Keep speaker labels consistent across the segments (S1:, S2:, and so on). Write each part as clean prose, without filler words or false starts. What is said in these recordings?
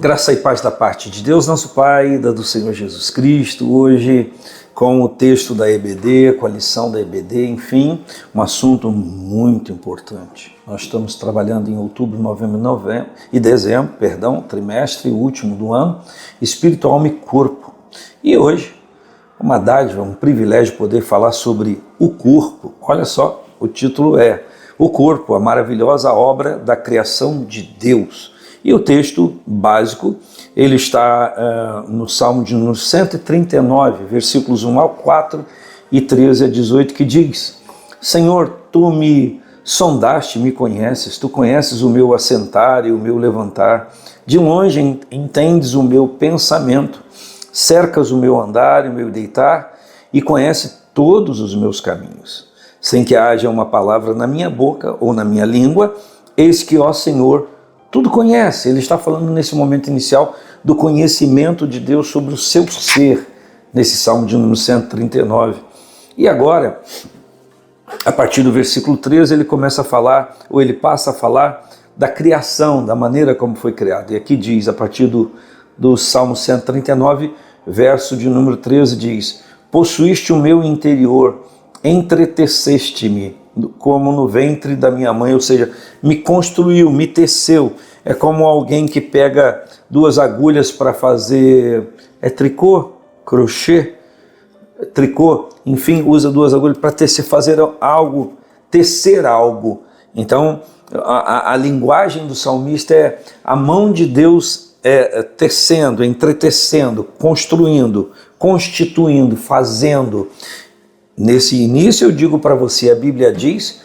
S1: Graça e paz da parte de Deus, nosso Pai, e da do Senhor Jesus Cristo, hoje com o texto da EBD, com a lição da EBD, enfim, um assunto muito importante. Nós estamos trabalhando em outubro, novembro e dezembro, trimestre último do ano, espírito, alma e corpo. E hoje, uma dádiva, um privilégio poder falar sobre o corpo. Olha só, o título é O Corpo, a maravilhosa obra da criação de Deus. E o texto básico, ele está no Salmo de número 139, versículos 1 ao 4 e 13 a 18, que diz: Senhor, tu me sondaste, me conheces, tu conheces o meu assentar e o meu levantar, de longe entendes o meu pensamento, cercas o meu andar e o meu deitar, e conheces todos os meus caminhos. Sem que haja uma palavra na minha boca ou na minha língua, eis que, ó Senhor, tudo conhece. Ele está falando nesse momento inicial do conhecimento de Deus sobre o seu ser, nesse Salmo de número 139. E agora, a partir do versículo 13, ele começa a falar, ou ele passa a falar da criação, da maneira como foi criado. E aqui diz, a partir do Salmo 139, verso de número 13, diz: Possuíste o meu interior, entreteceste-me como no ventre da minha mãe, ou seja, me construiu, me teceu. É como alguém que pega duas agulhas para fazer tricô, crochê, tricô, enfim, usa duas agulhas para tecer, fazer algo, tecer algo. Então, a linguagem do salmista é a mão de Deus tecendo, entretecendo, construindo, constituindo, fazendo. Nesse início eu digo para você, a Bíblia diz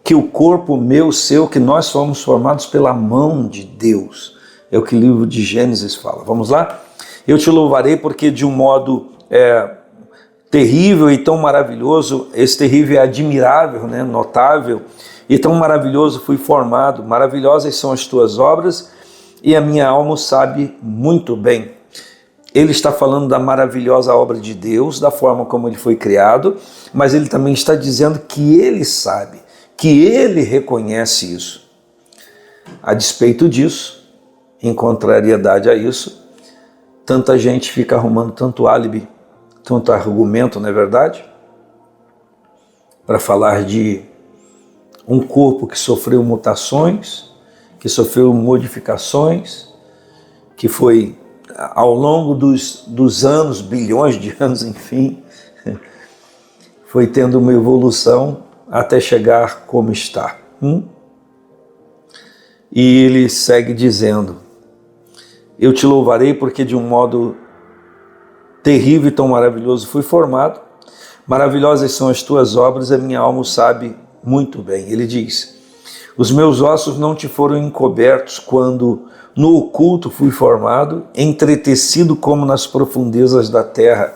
S1: que o corpo meu, seu, que nós fomos formados pela mão de Deus. É o que o livro de Gênesis fala. Vamos lá? Eu te louvarei porque de um modo terrível e tão maravilhoso, esse terrível é admirável, né? Notável, e tão maravilhoso fui formado. Maravilhosas são as tuas obras e a minha alma sabe muito bem. Ele está falando da maravilhosa obra de Deus, da forma como ele foi criado, mas ele também está dizendo que ele sabe, que ele reconhece isso. A despeito disso, em contrariedade a isso, tanta gente fica arrumando tanto álibi, tanto argumento, não é verdade? Para falar de um corpo que sofreu mutações, que sofreu modificações, que foi ao longo dos anos, bilhões de anos, enfim, foi tendo uma evolução até chegar como está. E ele segue dizendo: eu te louvarei porque de um modo terrível e tão maravilhoso fui formado. Maravilhosas são as tuas obras, a minha alma sabe muito bem. Ele diz: os meus ossos não te foram encobertos quando no oculto fui formado, entretecido como nas profundezas da terra.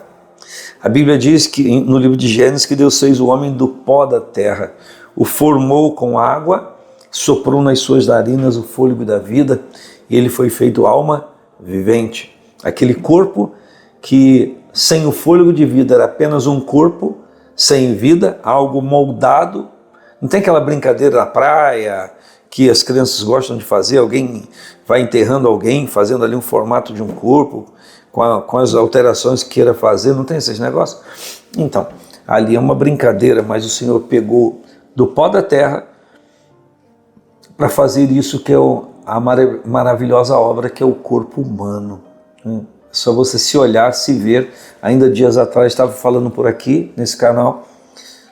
S1: A Bíblia diz que no livro de Gênesis que Deus fez o homem do pó da terra, o formou com água, soprou nas suas narinas o fôlego da vida e ele foi feito alma vivente. Aquele corpo que sem o fôlego de vida era apenas um corpo sem vida, algo moldado. Não tem aquela brincadeira na praia que as crianças gostam de fazer, alguém vai enterrando alguém, fazendo ali um formato de um corpo, com as alterações que queira fazer, não tem esses negócios? Então, ali é uma brincadeira, mas o Senhor pegou do pó da terra para fazer isso que é a maravilhosa obra que é o corpo humano. É só você se olhar, se ver. Ainda dias atrás estava falando por aqui, nesse canal,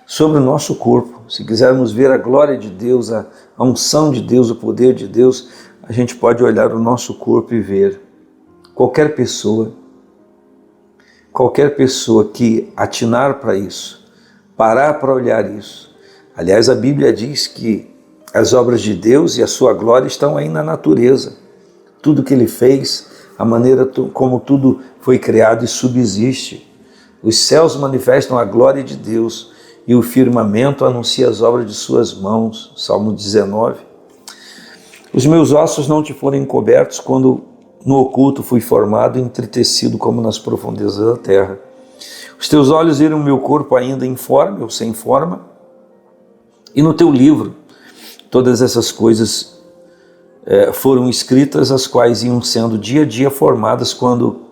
S1: sobre o nosso corpo. Se quisermos ver a glória de Deus, a unção de Deus, o poder de Deus, a gente pode olhar o nosso corpo e ver. Qualquer pessoa que atinar para isso, parar para olhar isso. Aliás, a Bíblia diz que as obras de Deus e a sua glória estão aí na natureza. Tudo que ele fez, a maneira como tudo foi criado e subsiste. Os céus manifestam a glória de Deus e o firmamento anuncia as obras de suas mãos. Salmo 19. Os meus ossos não te foram encobertos quando no oculto fui formado, entretecido como nas profundezas da terra. Os teus olhos viram o meu corpo ainda informe ou sem forma, e no teu livro todas essas coisas foram escritas, as quais iam sendo dia a dia formadas quando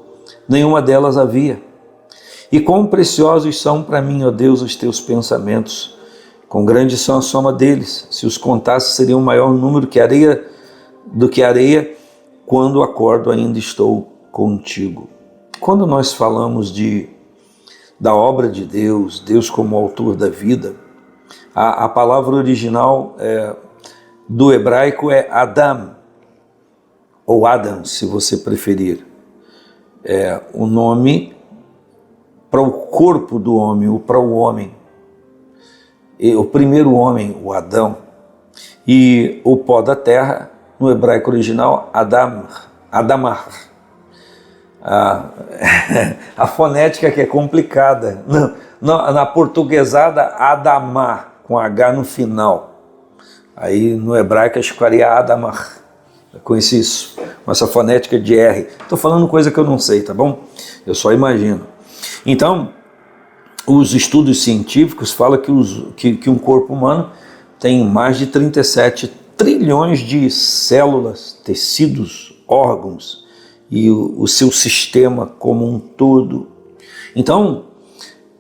S1: nenhuma delas havia. E quão preciosos são para mim, ó Deus, os teus pensamentos, quão grandes são a soma deles. Se os contasse, seria um maior número do que areia, quando acordo ainda estou contigo. Quando nós falamos da obra de Deus, Deus como autor da vida, a palavra original do hebraico é Adam, ou Adam, se você preferir. É o nome para o corpo do homem, ou para o homem. E o primeiro homem, o Adão, e o pó da terra, no hebraico original, Adamar. A fonética que é complicada. Na portuguesada, Adamar, com H no final. Aí no hebraico acho que ficaria Adamar. Eu conheci isso, essa fonética de R. Estou falando coisa que eu não sei, tá bom? Eu só imagino. Então, os estudos científicos falam que um corpo humano tem mais de 37 trilhões de células, tecidos, órgãos e o seu sistema como um todo. Então,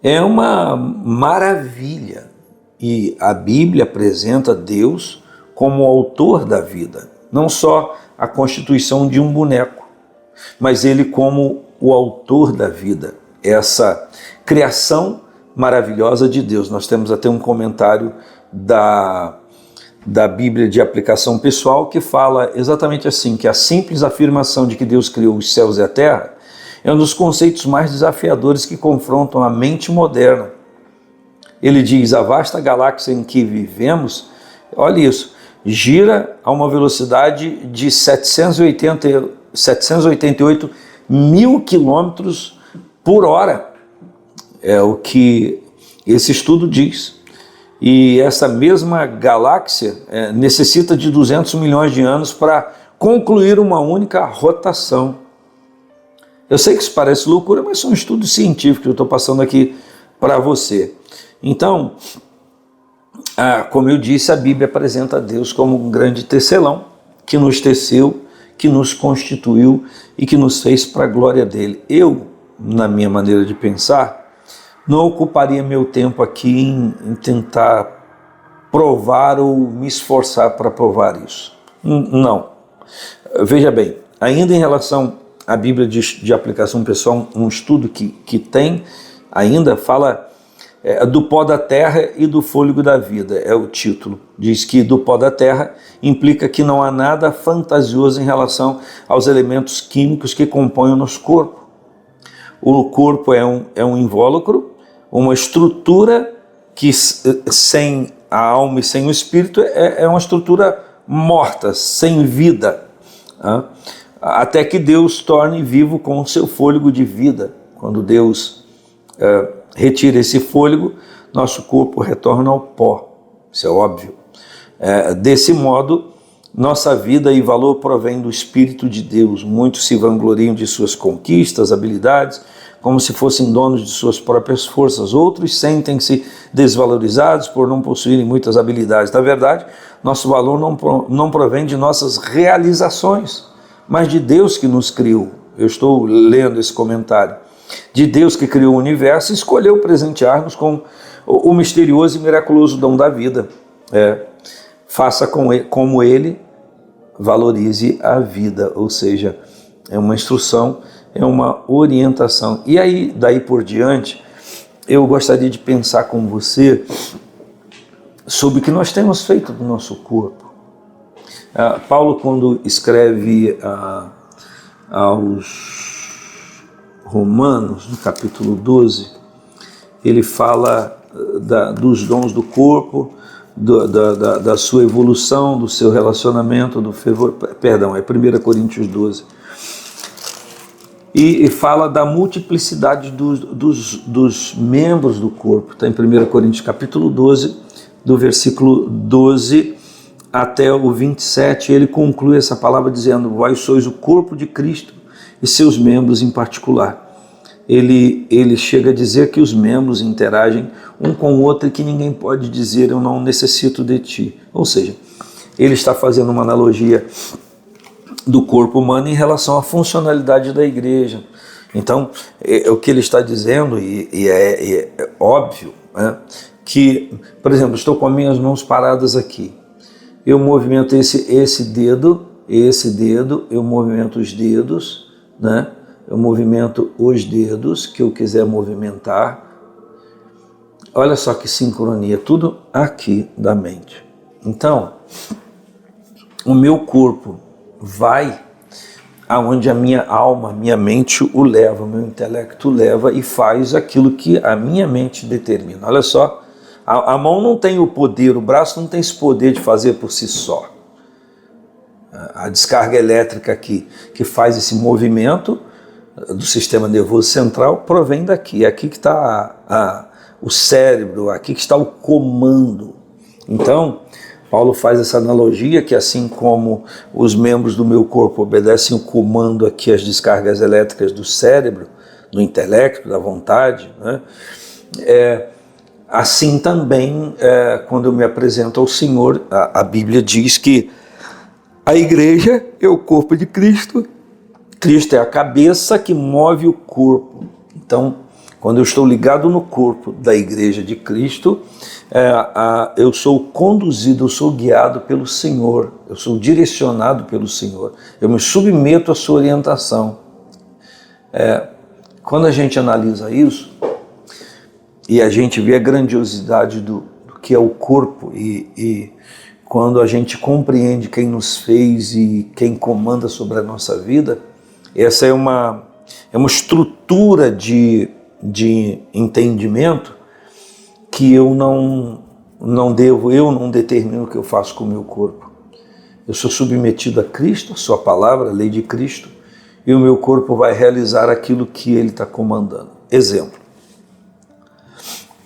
S1: é uma maravilha. E a Bíblia apresenta Deus como o autor da vida. Não só a constituição de um boneco, mas ele como o autor da vida. Essa criação maravilhosa de Deus. Nós temos até um comentário da Bíblia de aplicação pessoal que fala exatamente assim, que a simples afirmação de que Deus criou os céus e a terra é um dos conceitos mais desafiadores que confrontam a mente moderna. Ele diz, a vasta galáxia em que vivemos, olha isso, gira a uma velocidade de 788 mil quilômetros por hora. É o que esse estudo diz. E essa mesma galáxia necessita de 200 milhões de anos para concluir uma única rotação. Eu sei que isso parece loucura, mas são estudos científicos que eu estou passando aqui para você. Então, como eu disse, a Bíblia apresenta a Deus como um grande tecelão que nos teceu, que nos constituiu e que nos fez para a glória dele. Eu, na minha maneira de pensar, não ocuparia meu tempo aqui em tentar provar ou me esforçar para provar isso. Não. Veja bem, ainda em relação à Bíblia de aplicação pessoal, um estudo que tem, ainda fala do pó da terra e do fôlego da vida, é o título. Diz que do pó da terra implica que não há nada fantasioso em relação aos elementos químicos que compõem o nosso corpo. O corpo é um invólucro, uma estrutura que sem a alma e sem o espírito é uma estrutura morta, sem vida, até que Deus torne vivo com o seu fôlego de vida. Quando Deus retira esse fôlego, nosso corpo retorna ao pó, isso é óbvio. Desse modo, nossa vida e valor provém do Espírito de Deus. Muitos se vangloriam de suas conquistas, habilidades, como se fossem donos de suas próprias forças. Outros sentem-se desvalorizados por não possuírem muitas habilidades. Na verdade, nosso valor não provém de nossas realizações, mas de Deus que nos criou. Eu estou lendo esse comentário. De Deus que criou o universo e escolheu presentear-nos com o misterioso e miraculoso dom da vida. Faça como ele, valorize a vida, ou seja, é uma instrução, é uma orientação. E aí, daí por diante, eu gostaria de pensar com você sobre o que nós temos feito do nosso corpo. Paulo, quando escreve aos Romanos, no capítulo 12, ele fala dos dons do corpo, da sua evolução, do seu relacionamento, é 1 Coríntios 12. E fala da multiplicidade dos membros do corpo. Está em 1 Coríntios capítulo 12, do versículo 12 até o 27, ele conclui essa palavra dizendo, vós sois o corpo de Cristo e seus membros em particular. Ele chega a dizer que os membros interagem um com o outro e que ninguém pode dizer eu não necessito de ti. Ou seja, ele está fazendo uma analogia do corpo humano em relação à funcionalidade da igreja. Então, o que ele está dizendo, e é óbvio, né, que, por exemplo, estou com as minhas mãos paradas aqui, eu movimento esse dedo, eu movimento os dedos, né? Eu movimento os dedos que eu quiser movimentar. Olha só que sincronia, tudo aqui da mente. Então, o meu corpo vai aonde a minha alma, a minha mente o leva, o meu intelecto leva e faz aquilo que a minha mente determina. Olha só, a mão não tem o poder, o braço não tem esse poder de fazer por si só. A descarga elétrica aqui, que faz esse movimento do sistema nervoso central, provém daqui. É aqui que está o cérebro, aqui que está o comando. Então, Paulo faz essa analogia que assim como os membros do meu corpo obedecem o comando aqui, as descargas elétricas do cérebro, do intelecto, da vontade, né? Assim também, quando eu me apresento ao Senhor, a Bíblia diz que a igreja é o corpo de Cristo, Cristo é a cabeça que move o corpo. Então, quando eu estou ligado no corpo da igreja de Cristo, eu sou conduzido, eu sou guiado pelo Senhor, eu sou direcionado pelo Senhor, eu me submeto à sua orientação. Quando a gente analisa isso, e a gente vê a grandiosidade do que é o corpo, e quando a gente compreende quem nos fez e quem comanda sobre a nossa vida, essa é uma estrutura de entendimento que eu não determino o que eu faço com o meu corpo. Eu sou submetido a Cristo, a sua palavra, a lei de Cristo, e o meu corpo vai realizar aquilo que ele está comandando. Exemplo.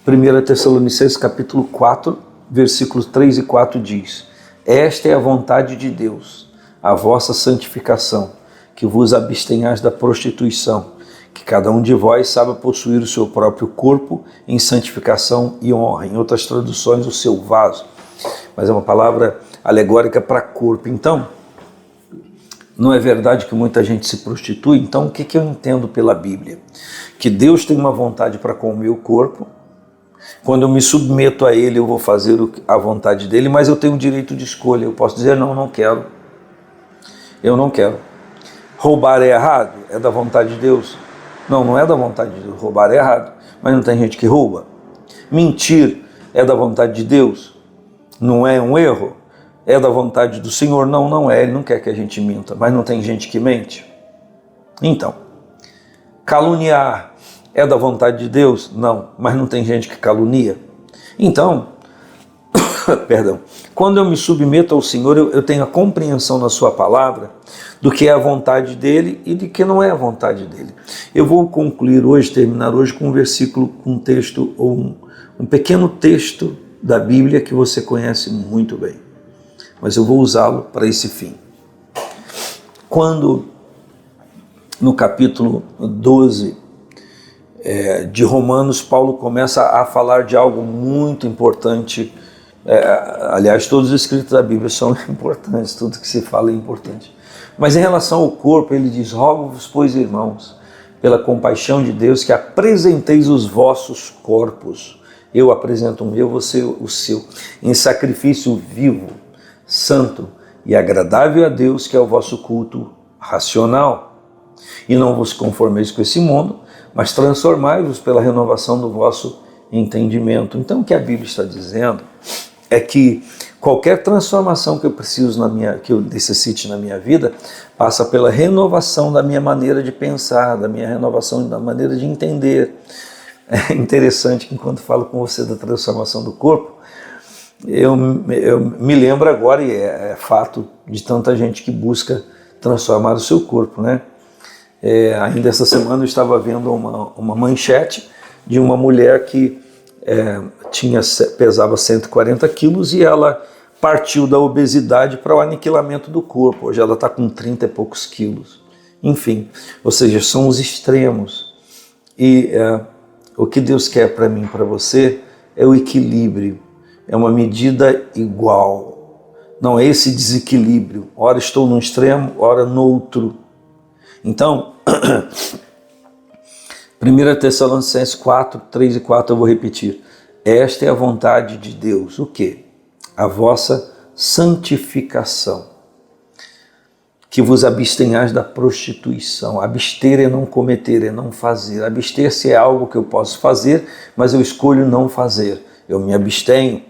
S1: 1 Tessalonicenses capítulo 4, versículos 3 e 4 diz: Esta é a vontade de Deus, a vossa santificação, que vos abstenhais da prostituição, que cada um de vós saiba possuir o seu próprio corpo em santificação e honra. Em outras traduções, o seu vaso. Mas é uma palavra alegórica para corpo. Então, não é verdade que muita gente se prostitui? Então, o que eu entendo pela Bíblia? Que Deus tem uma vontade para com o meu corpo. Quando eu me submeto a Ele, eu vou fazer a vontade dEle, mas eu tenho o direito de escolha. Eu posso dizer, não quero. Eu não quero. Roubar é errado? É da vontade de Deus? Não é da vontade de Deus. Roubar é errado. Mas não tem gente que rouba. Mentir é da vontade de Deus? Não é um erro? É da vontade do Senhor? Não é. Ele não quer que a gente minta. Mas não tem gente que mente? Então, caluniar é da vontade de Deus? Não. Mas não tem gente que calunia? Então, perdão, quando eu me submeto ao Senhor, eu tenho a compreensão na sua palavra do que é a vontade dele e de que não é a vontade dele. Eu vou concluir hoje, terminar hoje com um versículo, um texto, ou um pequeno texto da Bíblia que você conhece muito bem, mas eu vou usá-lo para esse fim. Quando, no capítulo 12 de Romanos, Paulo começa a falar de algo muito importante. Aliás, todos os escritos da Bíblia são importantes, tudo que se fala é importante. Mas em relação ao corpo, ele diz: rogo-vos, pois, irmãos, pela compaixão de Deus, que apresenteis os vossos corpos. Eu apresento o meu, você o seu, em sacrifício vivo, santo e agradável a Deus, que é o vosso culto racional. E não vos conformeis com esse mundo, mas transformai-vos pela renovação do vosso entendimento. Então, o que a Bíblia está dizendo é que qualquer transformação que eu preciso que eu necessite na minha vida, passa pela renovação da minha maneira de pensar, da minha renovação da maneira de entender. É interessante que enquanto falo com você da transformação do corpo, eu me lembro agora, e é fato de tanta gente que busca transformar o seu corpo, né? Ainda essa semana eu estava vendo uma manchete de uma mulher que pesava 140 quilos e ela partiu da obesidade para o aniquilamento do corpo. Hoje ela está com 30 e poucos quilos. Enfim, ou seja, são os extremos. E o que Deus quer para mim e para você é o equilíbrio, é uma medida igual. Não é esse desequilíbrio. Ora estou num extremo, ora no outro. Então, 1 Tessalonicenses 4, 3 e 4 eu vou repetir. Esta é a vontade de Deus. O quê? A vossa santificação. Que vos abstenhais da prostituição. Abster é não cometer, é não fazer. Abster-se é algo que eu posso fazer, mas eu escolho não fazer. Eu me abstenho.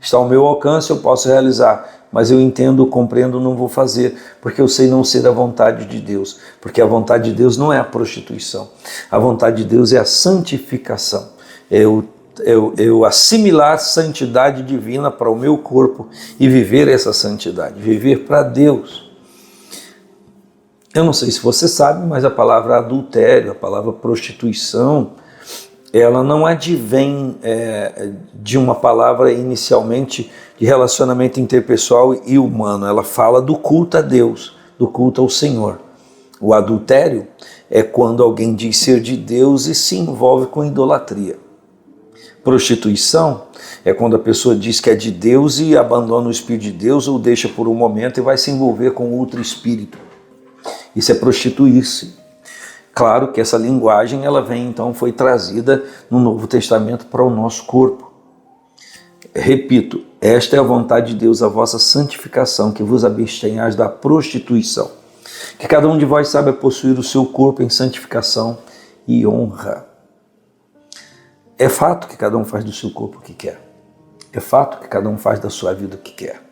S1: Está ao meu alcance, eu posso realizar, mas eu entendo, compreendo, não vou fazer, porque eu sei não ser a vontade de Deus, porque a vontade de Deus não é a prostituição, a vontade de Deus é a santificação, eu assimilar santidade divina para o meu corpo e viver essa santidade, viver para Deus. Eu não sei se você sabe, mas a palavra adultério, a palavra prostituição, ela não advém de uma palavra inicialmente de relacionamento interpessoal e humano, ela fala do culto a Deus, do culto ao Senhor. O adultério é quando alguém diz ser de Deus e se envolve com idolatria. Prostituição é quando a pessoa diz que é de Deus e abandona o Espírito de Deus ou deixa por um momento e vai se envolver com outro espírito. Isso é prostituir-se. Claro que essa linguagem ela vem, então, foi trazida no Novo Testamento para o nosso corpo. Repito, esta é a vontade de Deus, a vossa santificação, que vos abstenhais da prostituição. Que cada um de vós saiba possuir o seu corpo em santificação e honra. É fato que cada um faz do seu corpo o que quer. É fato que cada um faz da sua vida o que quer.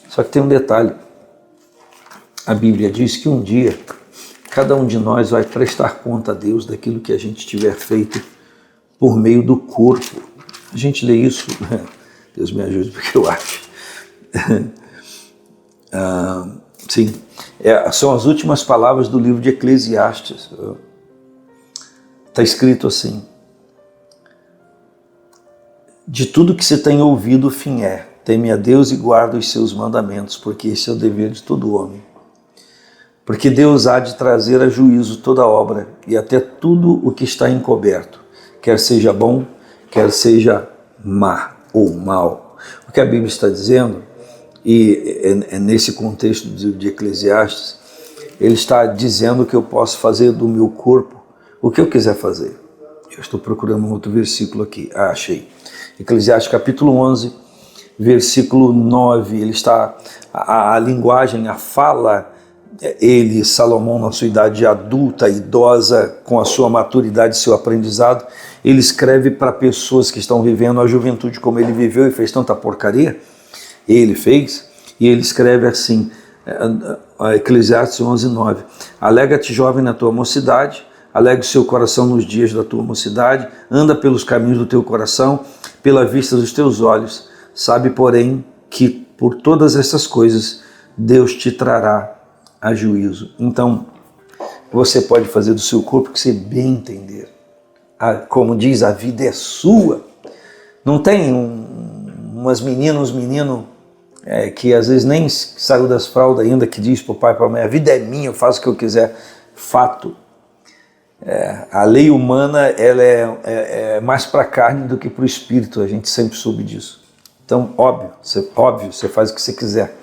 S1: Só que tem um detalhe. A Bíblia diz que um dia cada um de nós vai prestar conta a Deus daquilo que a gente tiver feito por meio do corpo. A gente lê isso, Deus me ajude porque eu acho. Sim, são as últimas palavras do livro de Eclesiastes. Está escrito assim: de tudo que se tem ouvido o fim é, teme a Deus e guarda os seus mandamentos, porque esse é o dever de todo homem. Porque Deus há de trazer a juízo toda obra e até tudo o que está encoberto, quer seja bom, quer seja má ou mal. O que a Bíblia está dizendo, e é nesse contexto de Eclesiastes, ele está dizendo que eu posso fazer do meu corpo o que eu quiser fazer. Eu estou procurando um outro versículo aqui. Achei. Eclesiastes capítulo 11, versículo 9, ele está, a linguagem, a fala, ele, Salomão, na sua idade adulta, idosa, com a sua maturidade, seu aprendizado, ele escreve para pessoas que estão vivendo a juventude como ele viveu e fez tanta porcaria, ele fez, e ele escreve assim, Eclesiastes 11, 9, alega-te jovem na tua mocidade, alegra o seu coração nos dias da tua mocidade, anda pelos caminhos do teu coração, pela vista dos teus olhos, sabe, porém, que por todas essas coisas Deus te trará a juízo. Então, você pode fazer do seu corpo o que você bem entender. Como diz, a vida é sua. Não tem uns meninos que às vezes nem saiu das fraldas ainda, que diz para o pai e para a mãe, a vida é minha, eu faço o que eu quiser. Fato. A lei humana ela é mais para a carne do que para o espírito, a gente sempre soube disso. Então, óbvio, você faz o que você quiser.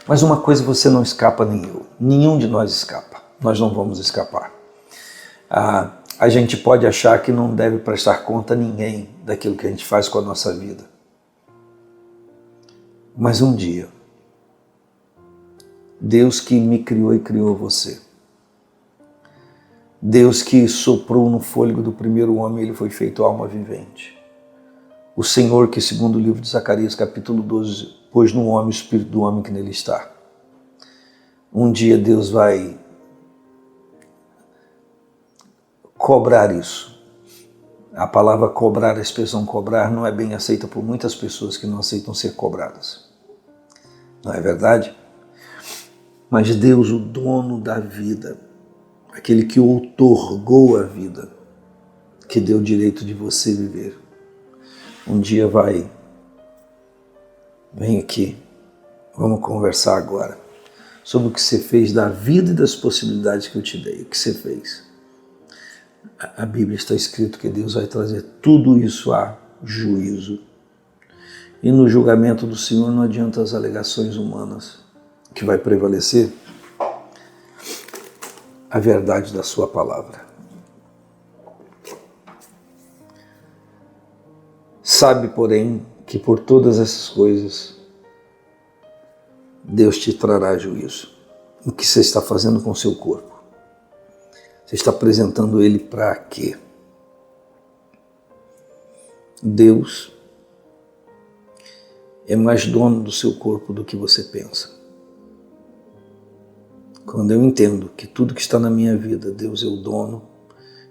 S1: Mas uma coisa você não escapa, nem eu. Nenhum de nós escapa. Nós não vamos escapar. A gente pode achar que não deve prestar conta a ninguém daquilo que a gente faz com a nossa vida. Mas um dia, Deus que me criou e criou você, Deus que soprou no fôlego do primeiro homem, ele foi feito alma vivente. O Senhor que, segundo o livro de Zacarias, capítulo 12, pôs no homem o espírito do homem que nele está. Um dia Deus vai cobrar isso. A palavra cobrar, a expressão cobrar, não é bem aceita por muitas pessoas que não aceitam ser cobradas. Não é verdade? Mas Deus, o dono da vida, aquele que outorgou a vida, que deu o direito de você viver, um dia vai, vem aqui, vamos conversar agora sobre o que você fez da vida e das possibilidades que eu te dei, o que você fez. A Bíblia está escrito que Deus vai trazer tudo isso a juízo. E no julgamento do Senhor não adianta as alegações humanas, que vai prevalecer a verdade da sua palavra. Sabe, porém, que por todas essas coisas Deus te trará juízo. O que você está fazendo com o seu corpo? Você está apresentando ele para quê? Deus é mais dono do seu corpo do que você pensa. Quando eu entendo que tudo que está na minha vida, Deus é o dono,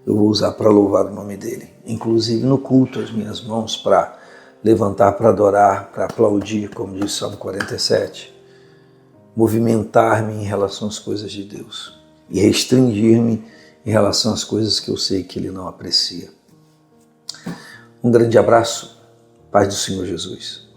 S1: eu vou usar para louvar o nome dele. Inclusive no culto, as minhas mãos para levantar, para adorar, para aplaudir, como diz o Salmo 47. Movimentar-me em relação às coisas de Deus e restringir-me em relação às coisas que eu sei que ele não aprecia. Um grande abraço, paz do Senhor Jesus.